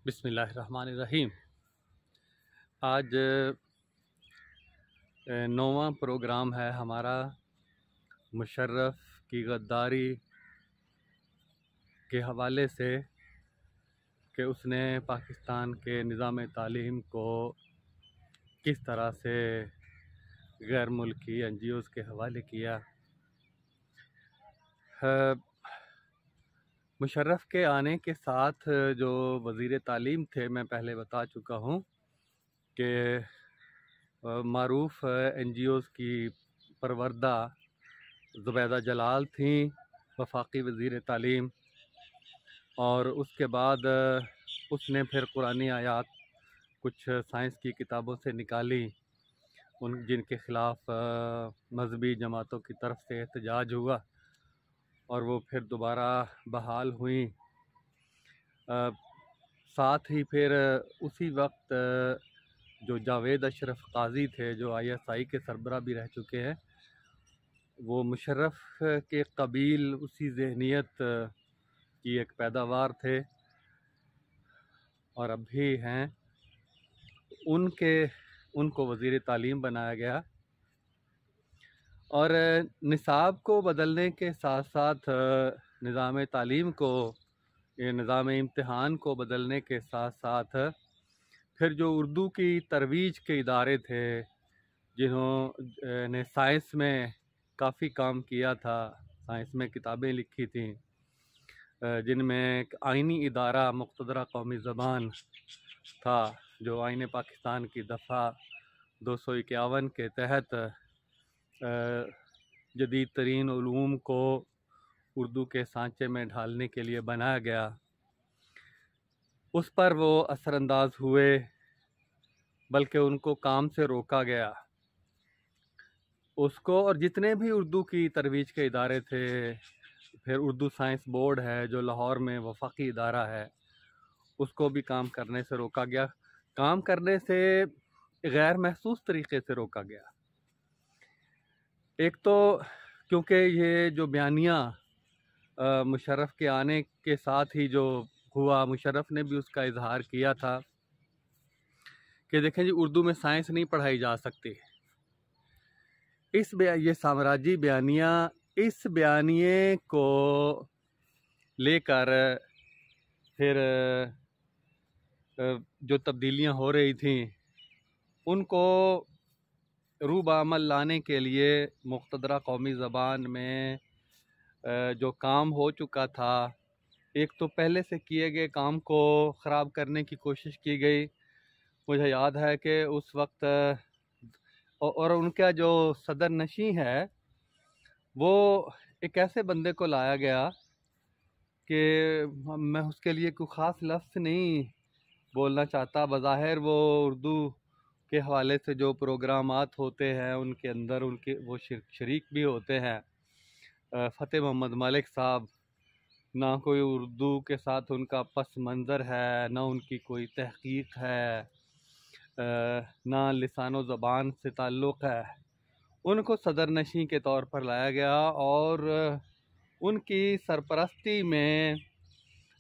बिस्मिल्लाहिर्रहमानिर्रहीम। आज 9वां प्रोग्राम है हमारा मुशर्रफ की गद्दारी के हवाले से कि उसने पाकिस्तान के निज़ाम तालीम को किस तरह से गैर मुल्की NGOs के हवाले किया। मुशर्रफ के आने के साथ जो वज़ीर तालीम थे, मैं पहले बता चुका हूँ कि मारूफ NGOs की परवरदा ज़ुबैदा जलाल थी वफाकी वज़ीर तालीम, और उसके बाद उसने फिर कुरानी आयात कुछ साइंस की किताबों से निकाली, उन जिनके ख़िलाफ़ मजहबी जमातों की तरफ से एहतजाज हुआ और वो फिर दोबारा बहाल हुई। साथ ही फिर उसी वक्त जो जावेद अशरफ काजी थे, जो ISI के सरबराह भी रह चुके हैं, वो मुशर्रफ के कबील उसी जहनीत की एक पैदावार थे और अब भी हैं। उनको वज़ीर तालीम बनाया गया और निसाब को बदलने के साथ साथ निज़ाम तालीम को, निज़ाम इम्तिहान को बदलने के साथ साथ फिर जो उर्दू की तरवीज के इदारे थे, जिन्होंने साइंस में काफ़ी काम किया था, साइंस में किताबें लिखी थी, जिनमें एक आइनी इदारा मुक़्तदरा कौमी ज़बान था, जो आइन पाकिस्तान की दफ़ा 251 के तहत जदीद तरीन उलूम को उर्दू के सांचे में ढालने के लिए बनाया गया। उस पर वो असरअंदाज हुए, बल्कि उनको काम से रोका गया। उसको और जितने भी उर्दू की तरवीज के इदारे थे, फिर उर्दू साइंस बोर्ड है जो लाहौर में वफाकी इदारा है, उसको भी काम करने से रोका गया। काम करने से गैर महसूस तरीके से रोका गया। एक तो क्योंकि ये जो बयानिया मुशर्रफ के आने के साथ ही जो हुआ, मुशर्रफ ने भी उसका इजहार किया था कि देखें जी, उर्दू में साइंस नहीं पढ़ाई जा सकती। ये साम्राज्यी बयानिया, इस बयानिए को लेकर फिर जो तब्दीलियां हो रही थी, उनको रूबामल लाने के लिए मुक़्तदरा कौमी ज़बान में जो काम हो चुका था, एक तो पहले से किए गए काम को ख़राब करने की कोशिश की गई। मुझे याद है कि उस वक्त और उनका जो सदर नशी है, वो एक ऐसे बंदे को लाया गया कि मैं उसके लिए कोई ख़ास लफ्ज़ नहीं बोलना चाहता। बज़ाहिर वो उर्दू के हवाले से जो प्रोग्रामात होते हैं, उनके अंदर उनके वो शरीक भी होते हैं। फ़तेह मोहम्मद मलिक साहब, ना कोई उर्दू के साथ उनका पस मंज़र है, ना उनकी कोई तहक़ीक़ है, ना लिसानो ज़बान से ताल्लुक़ है। उनको सदर नशीं के तौर पर लाया गया और उनकी सरपरस्ती में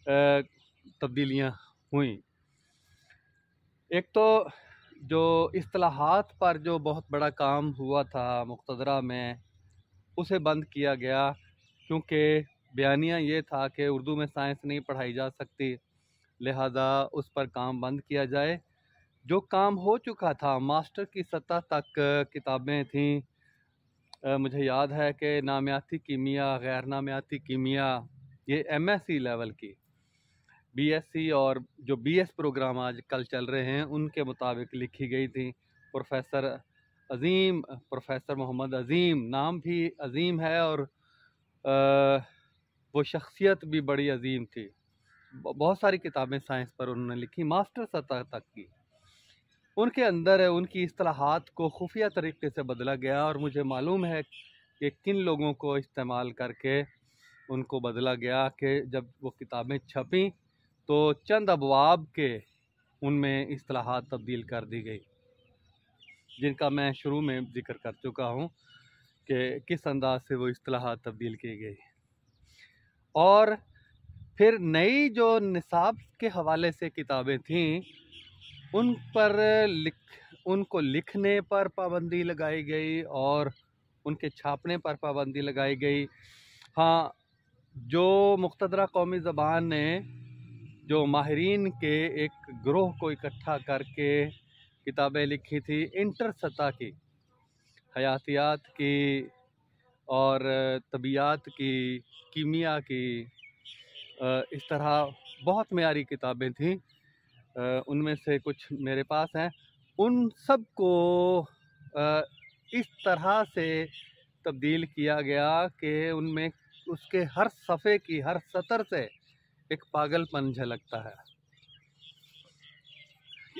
तब्दीलियाँ हुई। एक तो जो इस्तिलाहात पर जो बहुत बड़ा काम हुआ था मुक़्तदरा में, उसे बंद किया गया, क्योंकि बयानिया ये था कि उर्दू में साइंस नहीं पढ़ाई जा सकती, लिहाजा उस पर काम बंद किया जाए। जो काम हो चुका था, मास्टर की सतह तक किताबें थीं। मुझे याद है कि नामियाती कीमिया, गैर नामियाती कीमिया, ये MSc लेवल की, BSc और जो BS प्रोग्राम आज कल चल रहे हैं, उनके मुताबिक लिखी गई थी। प्रोफेसर मोहम्मद अज़ीम, नाम भी अज़ीम है और वो शख्सियत भी बड़ी अजीम थी। बहुत सारी किताबें साइंस पर उन्होंने लिखी, मास्टर सतह तक की। उनके अंदर उनकी इस्तिलाहात को खुफिया तरीके से बदला गया और मुझे मालूम है कि किन लोगों को इस्तेमाल करके उनको बदला गया कि जब वो किताबें छपीं तो चंद अबवाब के उनमें इस्तिलाहात तब्दील कर दी गई, जिनका मैं शुरू में जिक्र कर चुका हूँ कि किस अंदाज से वो इस्तिलाहात तब्दील की गई। और फिर नई जो निसाब के हवाले से किताबें थीं उन पर उनको लिखने पर पाबंदी लगाई गई और उनके छापने पर पाबंदी लगाई गई। हाँ, जो मुक़्तदरा कौमी ज़बान ने जो माहिरीन के एक ग्रोह को इकट्ठा करके किताबें लिखी थी इंटर सतह की, हयातियात की और तबीयात की, कीमिया की, इस तरह बहुत मेयारी किताबें थीं। उनमें से कुछ मेरे पास हैं। उन सब को इस तरह से तब्दील किया गया कि उनमें उसके हर सफ़े की हर सतर से एक पागलपन झलकता है।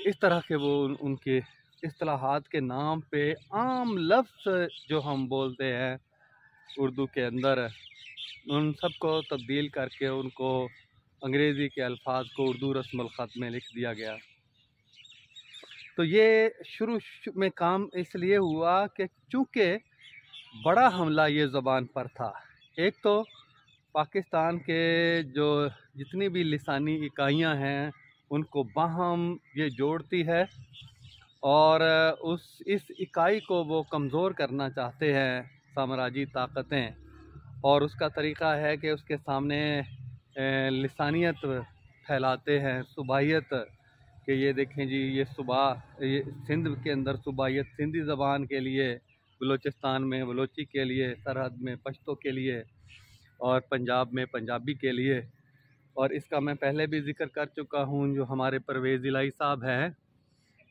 इस तरह के वो उनके इस्तिलाहात के नाम पे आम लफ्ज़ जो हम बोलते हैं उर्दू के अंदर, उन सब को तब्दील करके उनको अंग्रेज़ी के अल्फाज को उर्दू रस्मुल ख़त में लिख दिया गया। तो ये शुरू में काम इसलिए हुआ कि चूँकि बड़ा हमला ये ज़बान पर था। एक तो पाकिस्तान के जो जितनी भी लिसानी इकाइयाँ हैं उनको बाहम ये जोड़ती है और इस इकाई को वो कमज़ोर करना चाहते हैं साम्राज्यी ताकतें, और उसका तरीक़ा है कि उसके सामने लिसानियत फैलाते हैं, सूबाहियत, कि ये देखें जी ये ये सिंध के अंदर सूबाहियत सिंधी ज़बान के लिए, बलूचिस्तान में बलोची के लिए, सरहद में पश्तो के लिए और पंजाब में पंजाबी के लिए। और इसका मैं पहले भी ज़िक्र कर चुका हूँ, जो हमारे परवेज़ इलाही साहब हैं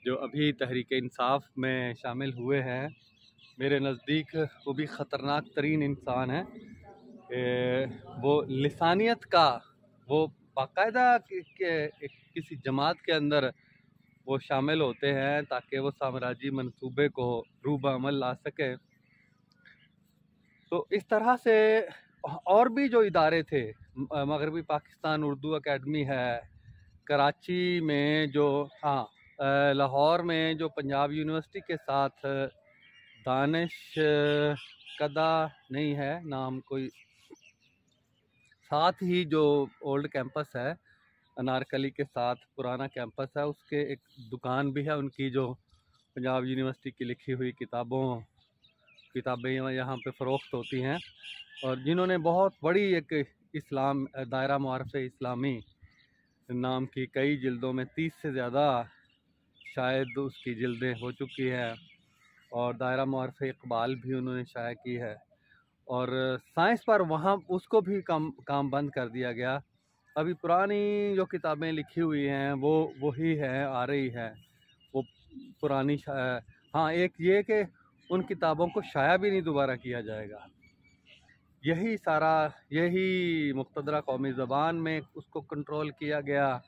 जो अभी तहरीक इंसाफ में शामिल हुए हैं, मेरे नज़दीक वो भी ख़तरनाक तरीन इंसान हैं। वो लिसानियत का वो बाकायदा किसी जमात के अंदर वो शामिल होते हैं ताकि वो साम्राज्यी मंसूबे को रूबा अमल ला सके। तो इस तरह से और भी जो इदारे थे, मगरबी पाकिस्तान उर्दू अकेडमी है, कराची में जो, हाँ, लाहौर में जो पंजाब यूनिवर्सिटी के साथ दानिश कदा नहीं है नाम कोई, साथ ही जो ओल्ड कैंपस है अनारकली के साथ पुराना कैंपस है, उसके एक दुकान भी है उनकी, जो पंजाब यूनिवर्सिटी की लिखी हुई किताबें यहाँ पे फ़रोख्त होती हैं। और जिन्होंने बहुत बड़ी एक इस्लाम दायरा मारिफ़ इस्लामी नाम की कई जिल्दों में 30 से ज़्यादा शायद उसकी जिल्दें हो चुकी है, और दायरा मारिफ़ इक़बाल भी उन्होंने शाया की है। और साइंस पर वहाँ उसको भी काम बंद कर दिया गया। अभी पुरानी जो किताबें लिखी हुई हैं वो वही है, आ रही है वो पुरानी। हाँ, एक ये कि उन किताबों को शाया भी नहीं दोबारा किया जाएगा। यही मुक़्तदरा कौमी ज़बान में उसको कंट्रोल किया गया,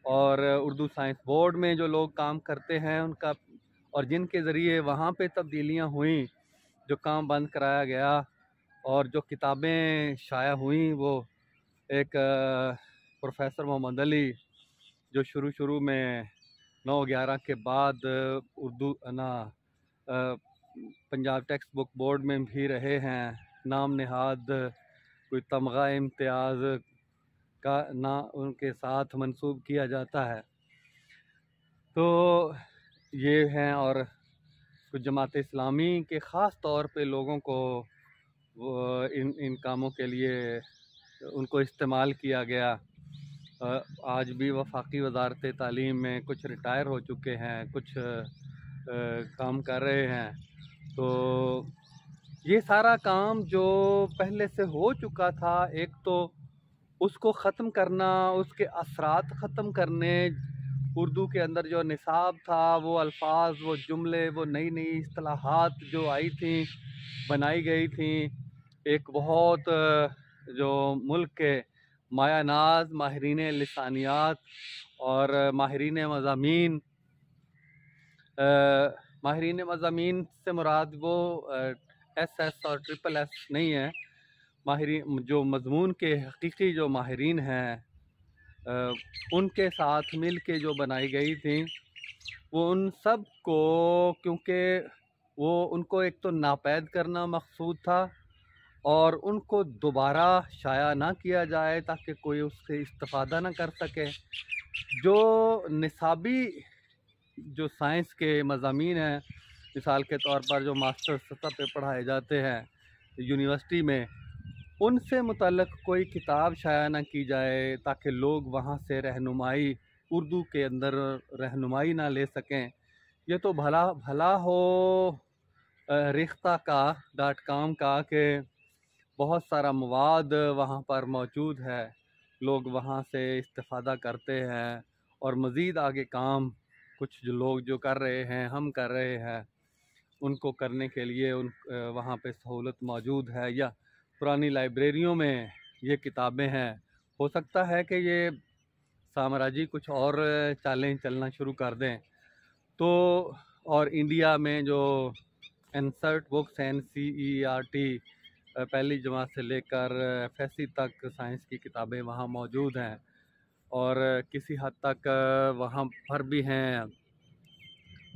और उर्दू साइंस बोर्ड में जो लोग काम करते हैं उनका, और जिनके ज़रिए वहाँ पे तब्दीलियाँ हुई, जो काम बंद कराया गया और जो किताबें शाया हुई, वो एक प्रोफेसर मोहम्मद अली जो शुरू में 9/11 के बाद Urdu Punjab text book board में भी रहे हैं, नाम नहाद कोई तमगा इम्तियाज़ का ना उनके साथ मंसूब किया जाता है। तो ये हैं, और कुछ जमात इस्लामी के ख़ास तौर पे लोगों को वो इन कामों के लिए उनको इस्तेमाल किया गया। आज भी वफाकी वज़ारत तालीम में कुछ रिटायर हो चुके हैं, कुछ काम कर रहे हैं। तो ये सारा काम जो पहले से हो चुका था, एक तो उसको ख़त्म करना, उसके असरात ख़त्म करने, उर्दू के अंदर जो निसाब था, वो अल्फाज, वो जुमले, वो नई इस्तिलाहात जो आई थी, बनाई गई थी, एक बहुत जो मुल्क के माया नाज माहिरीन लिसानियात और माहिरीन मज़ामीन से मुराद वो SS और SSS नहीं है, माहिरीन जो मज़मून के हकीकी जो माहिरीन हैं उनके साथ मिल के जो बनाई गई थी, वो उन सब को, क्योंकि वो उनको एक तो नापैद करना मकसूद था, और उनको दोबारा शाया ना किया जाए ताकि कोई उससे इस्तिफ़ादा ना कर सके। जो निसाबी जो साइंस के मज़ामीन हैं, मिसाल के तौर पर जो मास्टर सतह पे पढ़ाए जाते हैं यूनिवर्सिटी में, उनसे मुतल्लक़ कोई किताब शाया ना की जाए ताकि लोग वहाँ से रहनुमाई, उर्दू के अंदर रहनुमाई ना ले सकें। ये तो भला भला हो रिख्ता का .com का कि बहुत सारा मवाद वहाँ पर मौजूद है, लोग वहाँ से इस्तिफ़ादा करते हैं और मज़ीद आगे काम कुछ जो लोग जो कर रहे हैं, हम कर रहे हैं, उनको करने के लिए वहाँ पे सहूलत मौजूद है। या पुरानी लाइब्रेरियों में ये किताबें हैं। हो सकता है कि ये साम्राज्य कुछ और चालें चलना शुरू कर दें तो, और इंडिया में जो इंसर्ट बुक्स NCERT पहली जमात से लेकर FSC तक साइंस की किताबें वहाँ मौजूद हैं और किसी हद तक वहाँ पर भी हैं।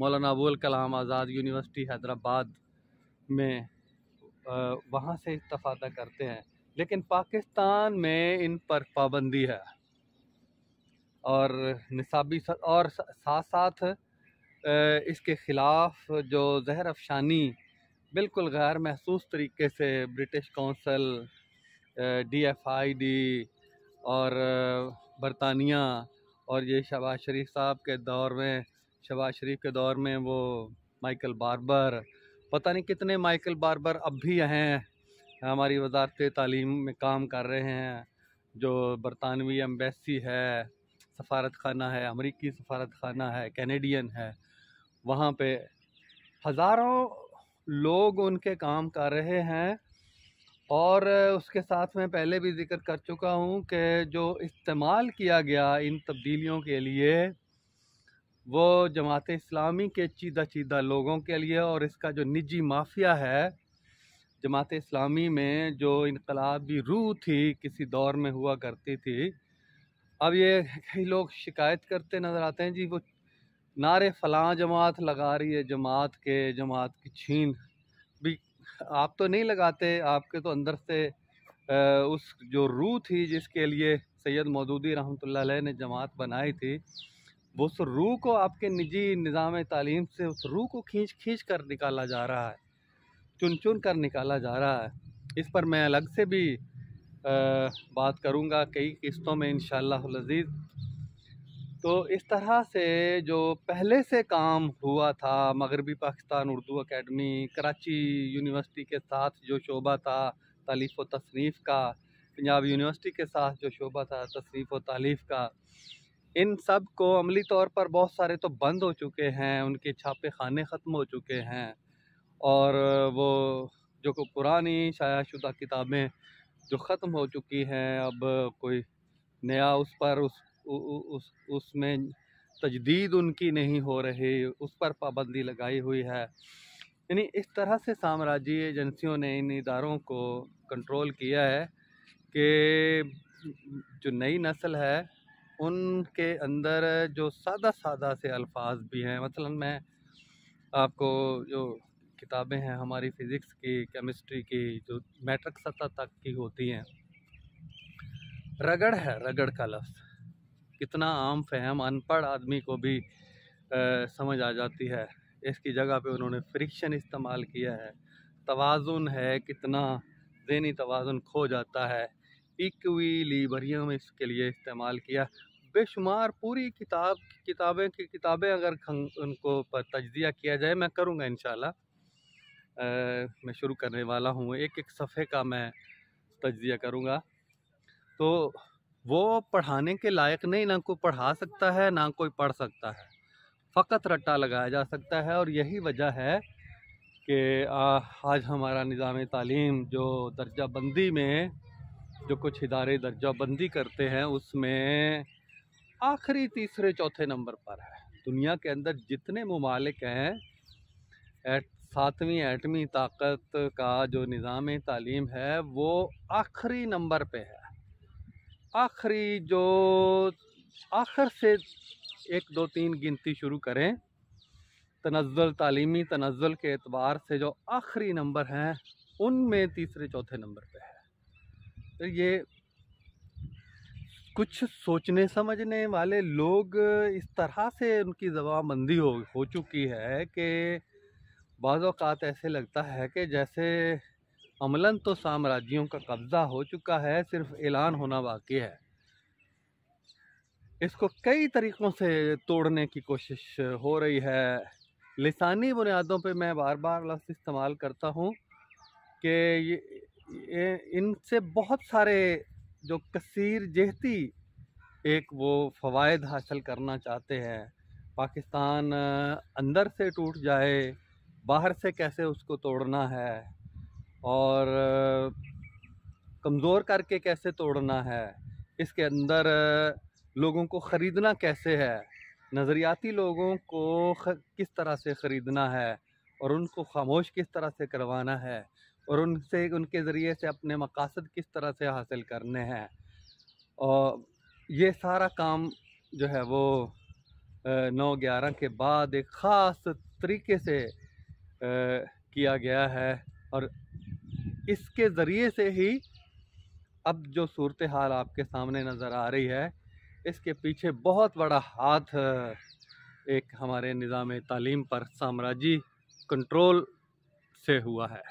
मौलाना अबुल कलाम आज़ाद यूनिवर्सिटी हैदराबाद में वहाँ से इस्तिफ़ादा करते हैं, लेकिन पाकिस्तान में इन पर पाबंदी है और निसाबी और साथ साथ इसके ख़िलाफ़ जो ज़हर अफ़शानी बिल्कुल गैर महसूस तरीके से ब्रिटिश कौंसल, DFID और बरतानिया और ये शहबाज शरीफ साहब के दौर में, शहबाज शरीफ के दौर में वो माइकल बारबर, पता नहीं कितने माइकल बारबर अब भी हैं, हमारी वजारत तालीम में काम कर रहे हैं। जो बरतानवी एम्बेसी है, सफारत खाना है, अमरीकी सफारत खाना है, कैनेडियन है, वहाँ पे हज़ारों लोग उनके काम कर रहे हैं। और उसके साथ में पहले भी जिक्र कर चुका हूँ कि जो इस्तेमाल किया गया इन तब्दीलियों के लिए वो जमात इस्लामी के चीदा लोगों के लिए, और इसका जो निजी माफिया है जमात इस्लामी में, जो इनकलाबी रूह थी किसी दौर में हुआ करती थी, अब ये कई लोग शिकायत करते नज़र आते हैं, जी वो नारे फलां जमात लगा रही है, जमात की छीन भी आप तो नहीं लगाते, आपके तो अंदर से उस जो रूह थी जिसके लिए सैयद मौदूदी रहमतुल्लाह अलैह ने जमात बनाई थी, वो उस रूह को आपके निजी निज़ाम तालीम से उस रूह को खींच कर निकाला जा रहा है, चुन चुन कर निकाला जा रहा है। इस पर मैं अलग से भी बात करूँगा कई किस्तों में इंशाअल्लाहुल अज़ीज़। तो इस तरह से जो पहले से काम हुआ था, मगरबी पाकिस्तान उर्दू अकेडमी, कराची यूनिवर्सिटी के साथ जो शोबा था तालीफ़ व तसनीफ़ का, पंजाब यूनिवर्सिटी के साथ जो शोबा था तसनीफ़ व तालीफ़ का, इन सब को अमली तौर पर बहुत सारे तो बंद हो चुके हैं, उनके छापे खाने ख़त्म हो चुके हैं, और वो जो पुरानी शायाशुदा किताबें जो ख़त्म हो चुकी हैं, अब कोई नया उस पर उसमें तजदीद उनकी नहीं हो रही, उस पर पाबंदी लगाई हुई है। यानी इस तरह से साम्राज्यी एजेंसियों ने इन इदारों को कंट्रोल किया है कि जो नई नस्ल है उनके अंदर जो सादा से अल्फाज भी हैं, मतलब मैं आपको जो किताबें हैं हमारी फ़िज़िक्स की, केमिस्ट्री की, जो मैट्रिक सतह तक की होती हैं, रगड़ है, रगड़ का लफ्ज़ कितना आम फहम अनपढ़ आदमी को भी समझ आ जाती है। इसकी जगह पे उन्होंने फ्रिक्शन इस्तेमाल किया है, तवाज़ुन है, कितना ज़हनी तवाज़ुन खो जाता है, इक्विलिब्रियम इसके लिए इस्तेमाल किया। बेशुमार पूरी किताबें अगर उनको पर तज्ज़िया किया जाए, मैं करूँगा इंशाअल्लाह, मैं शुरू करने वाला हूँ, एक सफ़े का मैं तज्ज़िया करूँगा। तो वो पढ़ाने के लायक नहीं, ना कोई पढ़ा सकता है ना कोई पढ़ सकता है, फ़कत रट्टा लगाया जा सकता है। और यही वजह है कि आज हमारा निज़ाम तालीम जो दर्जा बंदी में जो कुछ इदारे दर्जा बंदी करते हैं उसमें आखिरी तीसरे चौथे नंबर पर है। दुनिया के अंदर जितने ममालिक हैं, 7वीं 8वीं ताकत का जो निज़ाम तालीम है वो आखिरी नंबर पे है। आखिरी जो आखिर से 1 2 3 गिनती शुरू करें, तनज़्ज़ुल तालीमी तनज़्ज़ुल के एतबार से जो आखिरी नंबर हैं उनमें तीसरे चौथे नंबर पे है। तो ये कुछ सोचने समझने वाले लोग इस तरह से उनकी जबानबंदी हो चुकी है कि बाज़ औक़ात ऐसे लगता है कि जैसे अमलन तो साम्राज्यों का कब्ज़ा हो चुका है, सिर्फ ऐलान होना बाकी है। इसको कई तरीक़ों से तोड़ने की कोशिश हो रही है। लिसानी बुनियादों पे मैं बार बार लफ्ज़ इस्तेमाल करता हूँ कि ये इनसे बहुत सारे जो कसीर जहती एक वो फ़वाइद हासिल करना चाहते हैं। पाकिस्तान अंदर से टूट जाए, बाहर से कैसे उसको तोड़ना है और कमज़ोर करके कैसे तोड़ना है, इसके अंदर लोगों को ख़रीदना कैसे है, नज़रियाती लोगों को किस तरह से ख़रीदना है और उनको ख़ामोश किस तरह से करवाना है और उनसे उनके ज़रिए से अपने मकासद किस तरह से हासिल करने हैं। और ये सारा काम जो है वो 9/11 के बाद एक ख़ास तरीके से किया गया है और इसके ज़रिए से ही अब जो सूरत हाल आपके सामने नज़र आ रही है, इसके पीछे बहुत बड़ा हाथ एक हमारे निज़ाम तालीम पर साम्राज्य कंट्रोल से हुआ है।